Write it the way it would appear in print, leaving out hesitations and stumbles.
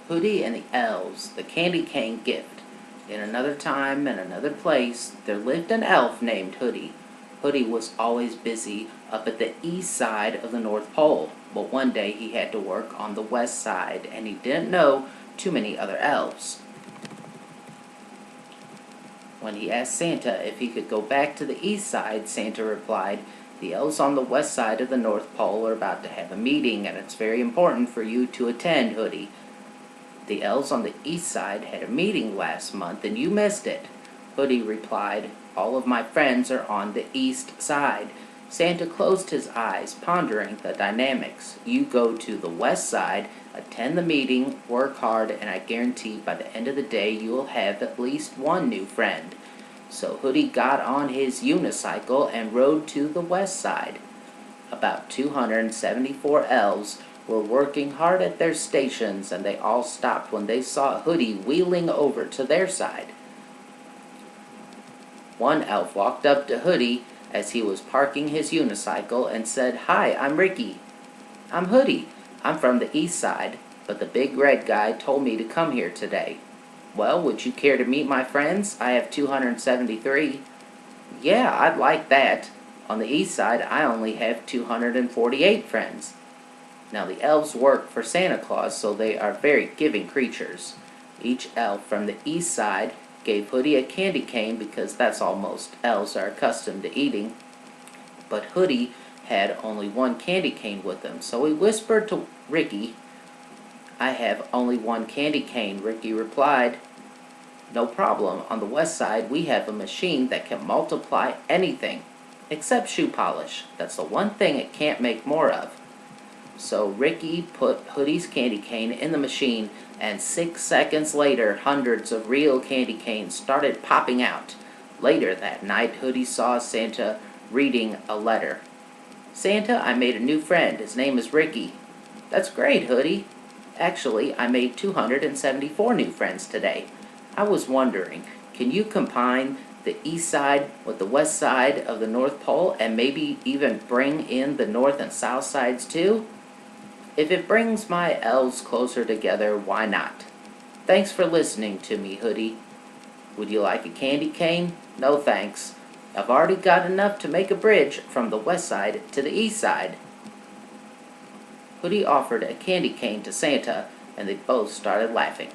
Hoodie and the Elves, the candy cane gift. In another time and another place, there lived an elf named Hoodie. Hoodie was always busy up at the east side of the North Pole, but one day he had to work on the west side, and he didn't know too many other elves. When he asked Santa if he could go back to the east side, Santa replied, "The elves on the west side of the North Pole are about to have a meeting, and it's very important for you to attend, Hoodie. The elves on the east side had a meeting last month and you missed it." Hoodie replied, "All of my friends are on the east side." Santa closed his eyes, pondering the dynamics. "You go to the west side, attend the meeting, work hard, and I guarantee by the end of the day you will have at least one new friend." So Hoodie got on his unicycle and rode to the west side. About 274 elves were working hard at their stations, and they all stopped when they saw Hoodie wheeling over to their side. One elf walked up to Hoodie as he was parking his unicycle and said, "Hi, I'm Ricky." "I'm Hoodie. I'm from the east side, but the big red guy told me to come here today." "Well, would you care to meet my friends? I have 273. "Yeah, I'd like that. On the east side, I only have 248 friends." Now the elves work for Santa Claus, so they are very giving creatures. Each elf from the east side gave Hoodie a candy cane because that's all most elves are accustomed to eating. But Hoodie had only one candy cane with him, so he whispered to Ricky. "I have only one candy cane," Ricky replied. "No problem. On the west side, we have a machine that can multiply anything, except shoe polish. That's the one thing it can't make more of." So Ricky put Hoodie's candy cane in the machine, and 6 seconds later, hundreds of real candy canes started popping out. Later that night, Hoodie saw Santa reading a letter. "Santa, I made a new friend. His name is Ricky." "That's great, Hoodie. Actually, I made 274 new friends today. I was wondering, can you combine the east side with the west side of the North Pole and maybe even bring in the north and south sides too?" "If it brings my elves closer together, why not? Thanks for listening to me, Hoodie. Would you like a candy cane?" "No thanks. I've already got enough to make a bridge from the west side to the east side." Hoodie offered a candy cane to Santa, and they both started laughing.